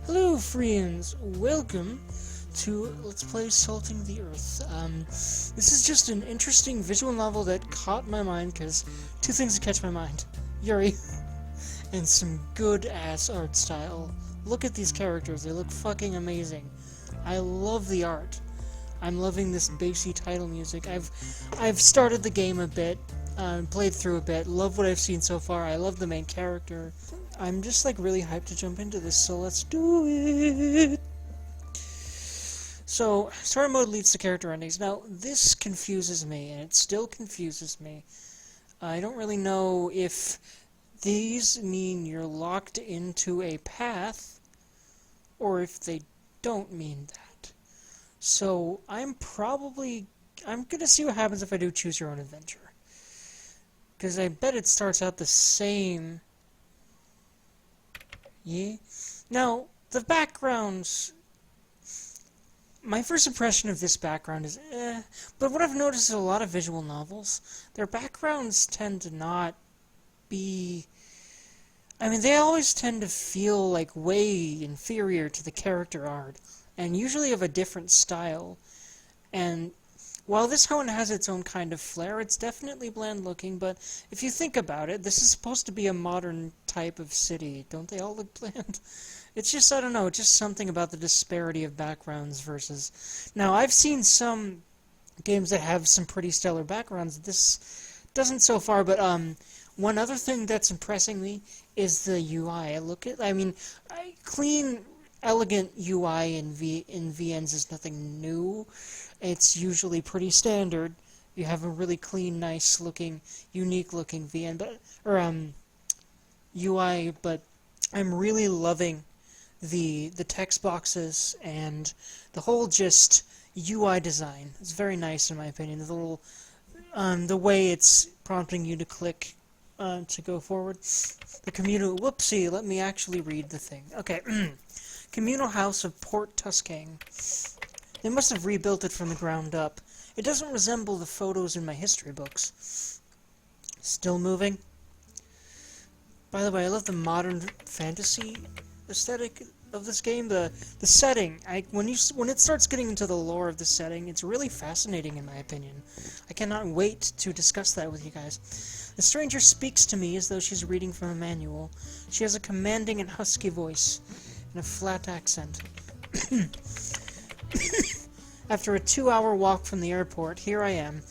Hello, friends! Welcome to Let's Play Salting the Earth. This is just an interesting visual novel that caught my mind, because two things that catch my mind. Yuri, and some good-ass art style. Look at these characters, they look fucking amazing. I love the art. I'm loving this bassy title music. I've started the game a bit, played through a bit, love what I've seen so far. I love the main character. I'm just like really hyped to jump into this, so let's do it! So, story mode leads to character endings. Now, this confuses me, and it still confuses me. I don't really know if these mean you're locked into a path, or if they don't mean that. So, I'm gonna see what happens if I do choose your own adventure. Because I bet it starts out the same. Yeah. Now, the backgrounds. My first impression of this background is but what I've noticed is a lot of visual novels, their backgrounds tend to not be. I mean, they always tend to feel like way inferior to the character art, and usually of a different style. And while this one has its own kind of flair, it's definitely bland looking, but if you think about it, this is supposed to be a modern type of city. Don't they all look bland? It's just, I don't know, just something about the disparity of backgrounds versus. Now, I've seen some games that have some pretty stellar backgrounds. This doesn't so far, but one other thing that's impressing me is the UI. Clean, elegant UI in VNs is nothing new. It's usually pretty standard. You have a really clean, nice looking, unique looking VN, UI, but I'm really loving the text boxes and the whole just UI design. It's very nice in my opinion. The little the way it's prompting you to click to go forward. The communal whoopsie, let me actually read the thing. Okay. Communal House of Port Tuscane. They must have rebuilt it from the ground up. It doesn't resemble the photos in my history books. Still moving? By the way, I love the modern fantasy aesthetic of this game. The setting, when it starts getting into the lore of the setting, it's really fascinating in my opinion. I cannot wait to discuss that with you guys. The stranger speaks to me as though she's reading from a manual. She has a commanding and husky voice and a flat accent. After a 2-hour walk from the airport, here I am,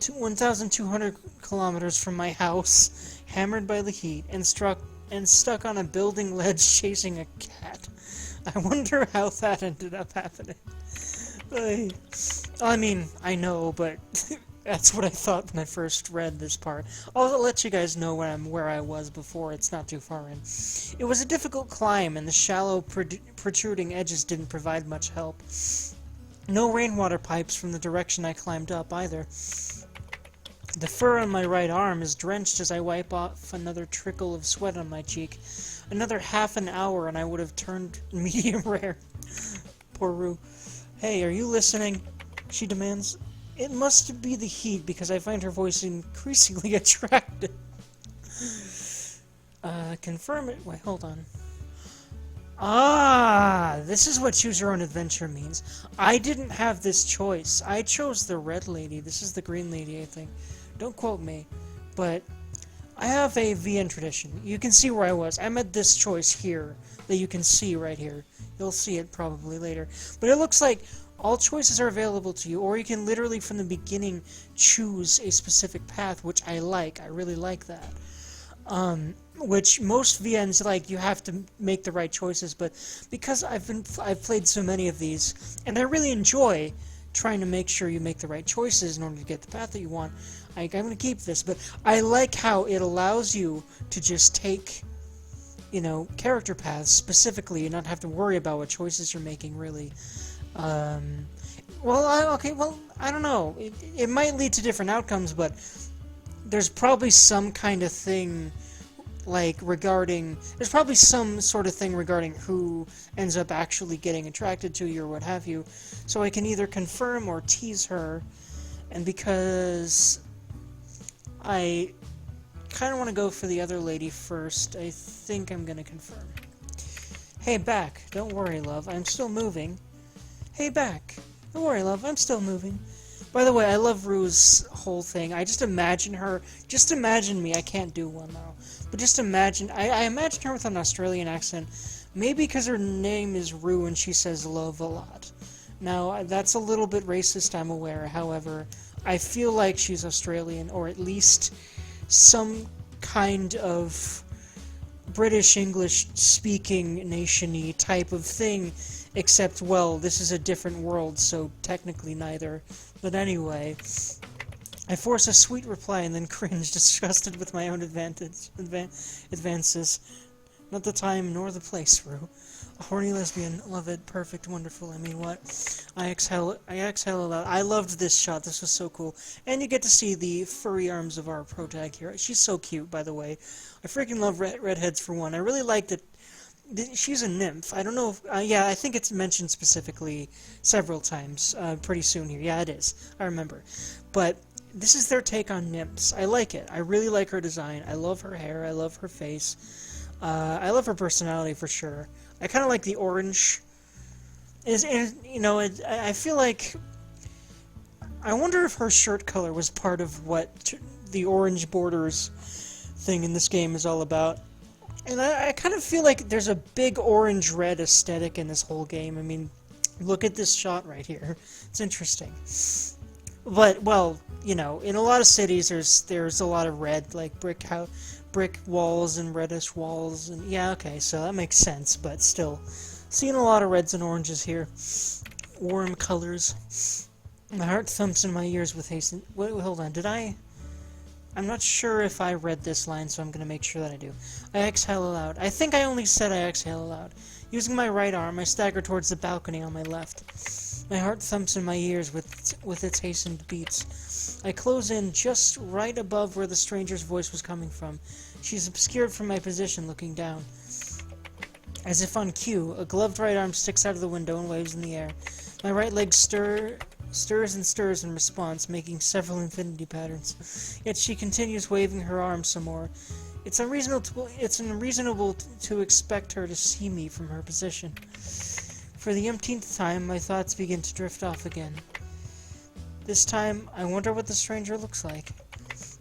1,200 kilometers from my house, hammered by the heat, and stuck on a building ledge chasing a cat. I wonder how that ended up happening. I mean, I know, but that's what I thought when I first read this part. I'll let you guys know where I was before. It's not too far in. It was a difficult climb, and the shallow, protruding edges didn't provide much help. No rainwater pipes from the direction I climbed up, either. The fur on my right arm is drenched as I wipe off another trickle of sweat on my cheek. Another half an hour and I would have turned medium rare. Poor Rue. Hey, are you listening? She demands. It must be the heat, because I find her voice increasingly attractive. Confirm it. Wait, hold on. Ah, this is what choose your own adventure means. I didn't have this choice. I chose the red lady. This is the green lady, I think. Don't quote me. But I have a VN tradition. You can see where I was. I'm at this choice here that you can see right here. You'll see it probably later. But it looks like all choices are available to you, or you can literally from the beginning choose a specific path, which I like. I really like that. Which most VNs, like, you have to make the right choices, but because I've played so many of these, and I really enjoy trying to make sure you make the right choices in order to get the path that you want, I'm going to keep this, but I like how it allows you to just take, character paths specifically and not have to worry about what choices you're making, really. I don't know. It might lead to different outcomes, but there's probably some kind of thing there's probably some sort of thing regarding who ends up actually getting attracted to you or what have you, so I can either confirm or tease her, and because I kind of want to go for the other lady first, I think I'm going to confirm. Hey, back. Don't worry, love. I'm still moving. Hey, back. Don't worry, love. I'm still moving. By the way, I love Rue's whole thing. I just imagine her. Just imagine me. I can't do one, though. But just imagine. I imagine her with an Australian accent. Maybe because her name is Rue and she says love a lot. Now, that's a little bit racist, I'm aware. However, I feel like she's Australian, or at least some kind of British English speaking nation-y type of thing, except, well, this is a different world, so technically neither. But anyway, I force a sweet reply and then cringe, disgusted with my own advances. Not the time nor the place, Rue. A horny lesbian, love it, perfect, wonderful, I mean what? I exhale a lot. I loved this shot, this was so cool. And you get to see the furry arms of our protag here. She's so cute, by the way. I freaking love redheads for one. I really like that she's a nymph. I don't know if, yeah, I think it's mentioned specifically several times, pretty soon here. Yeah, it is. I remember. But this is their take on nymphs. I like it. I really like her design. I love her hair. I love her face. I love her personality for sure. I kind of like the orange. I feel like, I wonder if her shirt color was part of what the orange borders thing in this game is all about. And I kind of feel like there's a big orange-red aesthetic in this whole game. I mean, look at this shot right here. It's interesting. But, well, you know, in a lot of cities there's a lot of red, like brick walls and reddish walls, and yeah, okay, so that makes sense, but still, seeing a lot of reds and oranges here. Warm colors. My heart thumps in my ears with haste. Wait, hold on, I'm not sure if I read this line, so I'm going to make sure that I do. I exhale aloud. I think I only said I exhale aloud. Using my right arm, I stagger towards the balcony on my left. My heart thumps in my ears with its hastened beats. I close in just right above where the stranger's voice was coming from. She's obscured from my position, looking down. As if on cue, a gloved right arm sticks out of the window and waves in the air. My right leg stirs and stirs in response, making several infinity patterns. Yet she continues waving her arm some more. It's unreasonable to expect her to see me from her position. For the umpteenth time, my thoughts begin to drift off again. This time, I wonder what the stranger looks like.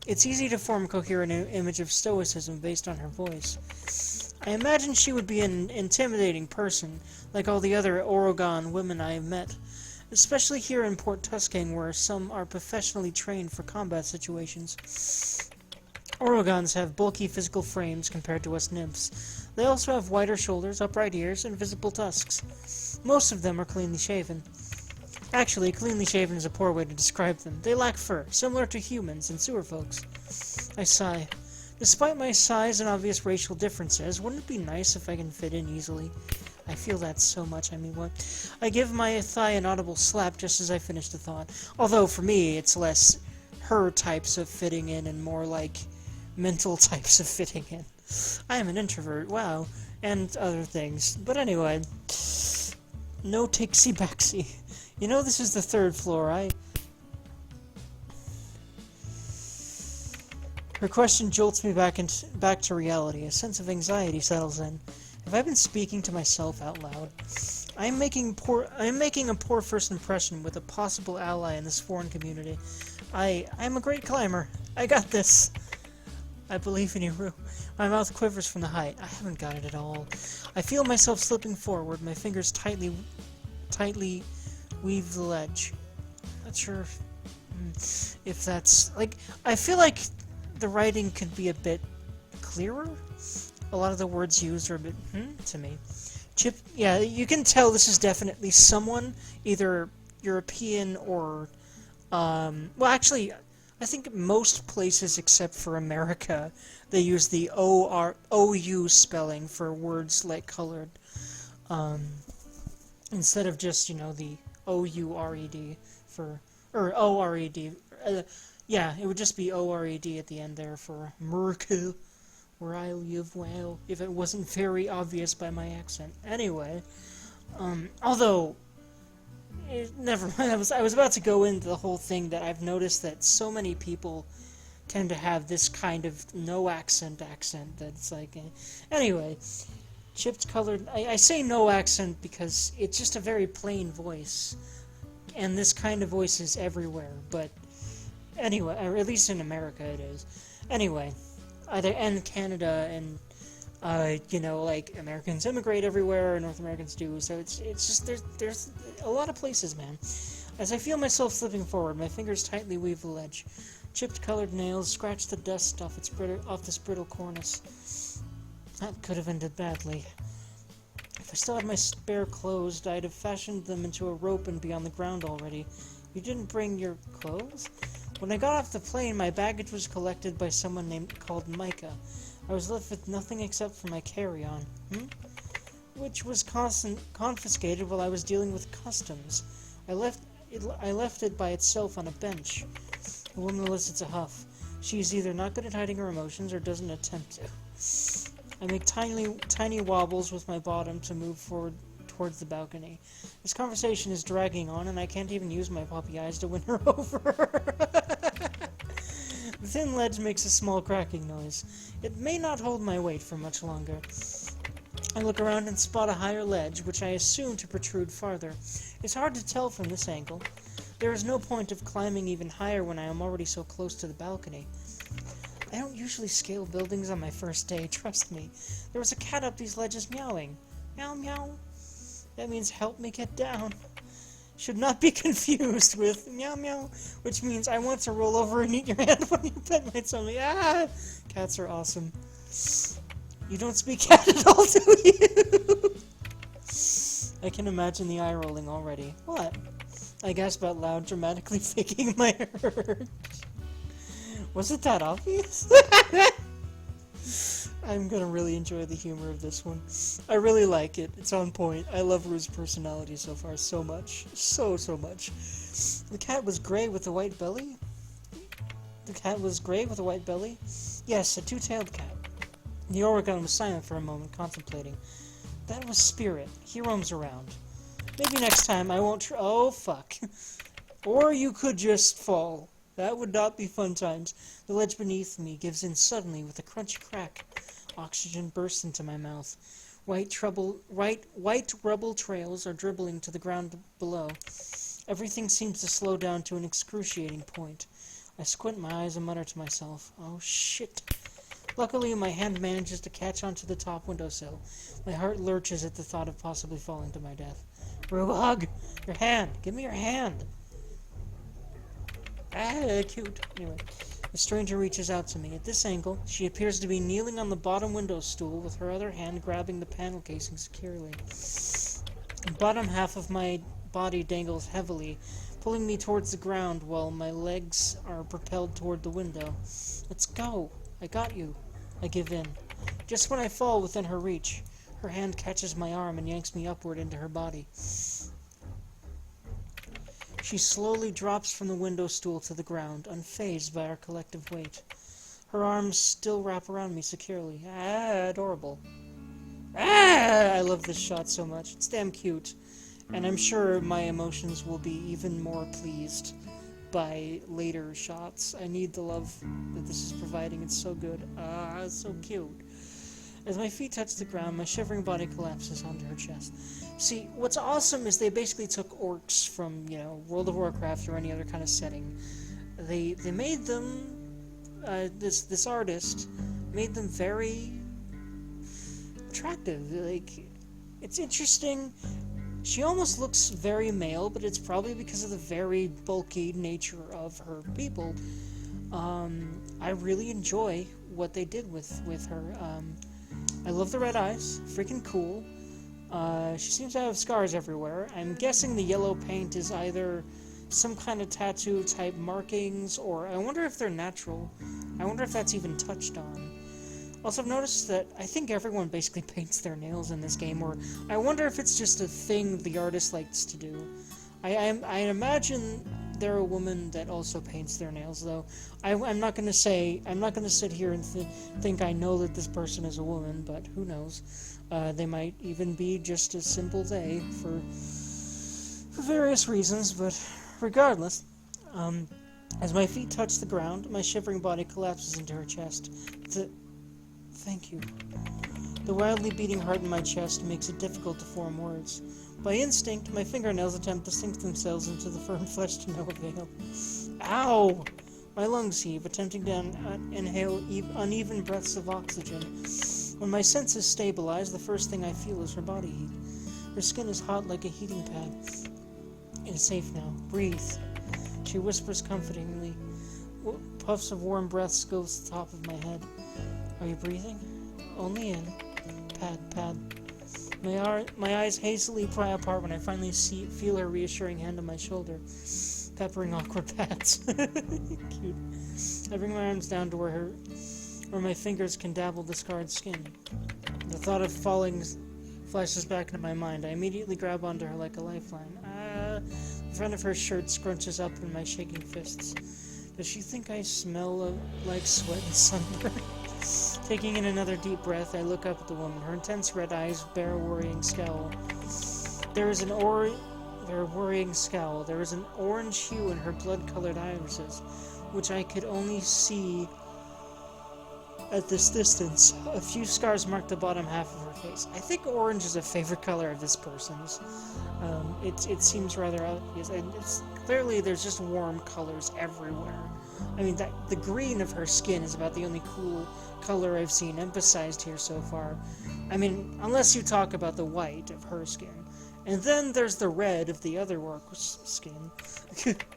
It's easy to form a coherent image of stoicism based on her voice. I imagine she would be an intimidating person, like all the other Oregon women I have met, especially here in Port Tuscan, where some are professionally trained for combat situations. Oregons have bulky physical frames compared to us nymphs. They also have wider shoulders, upright ears, and visible tusks. Most of them are cleanly shaven. Actually, cleanly shaven is a poor way to describe them. They lack fur, similar to humans and sewer folks. I sigh. Despite my size and obvious racial differences, wouldn't it be nice if I can fit in easily? I feel that so much, I mean, what? I give my thigh an audible slap just as I finish the thought. Although, for me, it's less her types of fitting in and more like mental types of fitting in. I am an introvert, wow, and other things. But anyway, no takesy-backsy. You know this is the 3rd floor, Her question jolts me back to reality. A sense of anxiety settles in. Have I been speaking to myself out loud? I'm making a poor first impression with a possible ally in this foreign community. I'm a great climber. I got this. I believe in you, Rue. My mouth quivers from the height. I haven't got it at all. I feel myself slipping forward. My fingers tightly weave the ledge. Not sure if that's like. I feel like the writing could be a bit clearer. A lot of the words used are a bit to me. Yeah, you can tell this is definitely someone, either European or, well, actually, I think most places except for America, they use the OU spelling for words like colored, instead of just, the OURED or ORED. Yeah, it would just be ORED at the end there for America, where I live, well, if it wasn't very obvious by my accent. Anyway, although, never mind, I was about to go into the whole thing that I've noticed that so many people tend to have this kind of no accent that's like, anyway, Chipped colored... I say no accent because it's just a very plain voice. And this kind of voice is everywhere, but... Anyway, or at least in America it is. Anyway, and Canada, and, you know, like, Americans immigrate everywhere, and North Americans do, so it's just, there's a lot of places, man. As I feel myself slipping forward, my fingers tightly weave the ledge. Chipped colored nails scratch the dust off this brittle cornice. That could have ended badly. If I still had my spare clothes, I'd have fashioned them into a rope and be on the ground already. You didn't bring your clothes? When I got off the plane, my baggage was collected by someone called Micah. I was left with nothing except for my carry-on, which was confiscated while I was dealing with customs. I left it by itself on a bench. The woman elicits a huff. She is either not good at hiding her emotions or doesn't attempt to. I make tiny wobbles with my bottom to move forward towards the balcony. This conversation is dragging on, and I can't even use my puppy eyes to win her over. The thin ledge makes a small cracking noise. It may not hold my weight for much longer. I look around and spot a higher ledge, which I assume to protrude farther. It's hard to tell from this angle. There is no point of climbing even higher when I am already so close to the balcony. I don't usually scale buildings on my first day, trust me. There was a cat up these ledges meowing. Meow meow. That means help me get down. Should not be confused with meow meow, which means I want to roll over and eat your hand when you pet my tummy. Ah! Cats are awesome. You don't speak cat at all, do you? I can imagine the eye rolling already. What? I gasp out loud, dramatically faking my hurt. Was it that obvious? I'm gonna really enjoy the humor of this one. I really like it. It's on point. I love Rue's personality so far so much. So much. The cat was gray with a white belly? The cat was gray with a white belly? Yes, a two-tailed cat. The Oregon was silent for a moment, contemplating. That was Spirit. He roams around. Maybe next time I won't oh, fuck. Or you could just fall. That would not be fun times. The ledge beneath me gives in suddenly with a crunchy crack. Oxygen bursts into my mouth. White rubble trails are dribbling to the ground below. Everything seems to slow down to an excruciating point. I squint my eyes and mutter to myself, oh shit. Luckily, my hand manages to catch onto the top windowsill. My heart lurches at the thought of possibly falling to my death. Rue, hug! Your hand! Give me your hand! Ah, cute. Anyway, the stranger reaches out to me. At this angle, she appears to be kneeling on the bottom window stool with her other hand grabbing the panel casing securely. The bottom half of my body dangles heavily, pulling me towards the ground while my legs are propelled toward the window. Let's go. I got you. I give in. Just when I fall within her reach, her hand catches my arm and yanks me upward into her body. She slowly drops from the window stool to the ground, unfazed by our collective weight. Her arms still wrap around me securely. Ah, adorable. Ah, I love this shot so much. It's damn cute. And I'm sure my emotions will be even more pleased by later shots. I need the love that this is providing. It's so good. Ah, it's so cute. As my feet touch the ground, my shivering body collapses onto her chest. See, what's awesome is they basically took orcs from, you know, World of Warcraft or any other kind of setting. They made them, this artist made them very attractive. Like, it's interesting. She almost looks very male, but it's probably because of the very bulky nature of her people. I really enjoy what they did with her. I love the red eyes. Freaking cool. She seems to have scars everywhere. I'm guessing the yellow paint is either some kind of tattoo type markings, or I wonder if they're natural. I wonder if that's even touched on. Also, I've noticed that I think everyone basically paints their nails in this game, or I wonder if it's just a thing the artist likes to do. I imagine they're a woman that also paints their nails, though. I'm not gonna sit here and think I know that this person is a woman, but who knows? They might even be just a simple they for various reasons, but regardless, as my feet touch the ground, my shivering body collapses into her chest. Thank you. The wildly beating heart in my chest makes it difficult to form words. By instinct, my fingernails attempt to sink themselves into the firm flesh to no avail. Ow! My lungs heave, attempting to inhale uneven breaths of oxygen. When my senses stabilize, the first thing I feel is her body heat. Her skin is hot like a heating pad. It is safe now. Breathe. She whispers comfortingly. Puffs of warm breaths go to the top of my head. Are you breathing? Only in. Pad, pad. My eyes hastily pry apart when I finally feel her reassuring hand on my shoulder, peppering awkward pats. Cute. I bring my arms down to where my fingers can dabble the scarred skin. The thought of falling flashes back into my mind. I immediately grab onto her like a lifeline. The front of her shirt scrunches up in my shaking fists. Does she think I smell like sweat and sunburn? Taking in another deep breath, I look up at the woman. Her intense red eyes bear a worrying scowl. There is an orange hue in her blood-colored irises, which I could only see at this distance. A few scars mark the bottom half of her face. I think orange is a favorite color of this person's. It seems rather obvious, and clearly there's just warm colors everywhere. I mean, the green of her skin is about the only cool color I've seen emphasized here so far. I mean, unless you talk about the white of her skin. And then there's the red of the other orc's skin,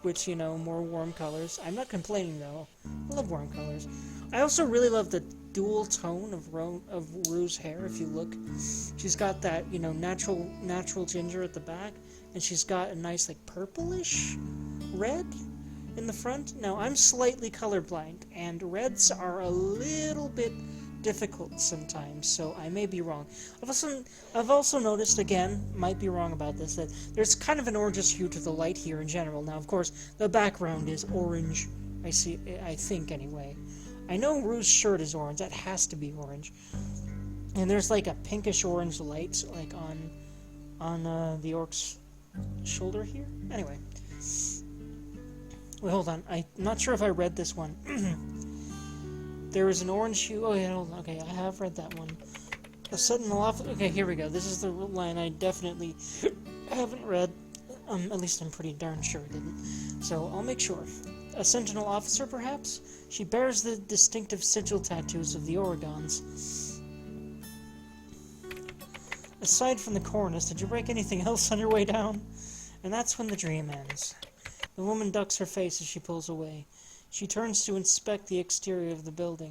which, more warm colors. I'm not complaining, though. I love warm colors. I also really love the dual tone of Rue's hair, if you look. She's got that, natural ginger at the back, and she's got a nice, purplish red in the front. Now, I'm slightly colorblind, and reds are a little bit difficult sometimes, so I may be wrong. I've also noticed, again, might be wrong about this, that there's kind of an orangish hue to the light here in general. Now, of course, the background is orange, I think anyway. I know Rue's shirt is orange, that has to be orange. And there's a pinkish orange light, on the orc's shoulder here. Anyway. Wait, hold on, I'm not sure if I read this one. There is an orange hue. Oh, yeah, hold on. Okay, I have read that one. A sentinel officer. Okay, here we go. This is the line I definitely haven't read. At least I'm pretty darn sure I didn't. So I'll make sure. A sentinel officer, perhaps? She bears the distinctive sigil tattoos of the Oregons. Aside from the cornice, did you break anything else on your way down? And that's when the dream ends. The woman ducks her face as she pulls away. She turns to inspect the exterior of the building.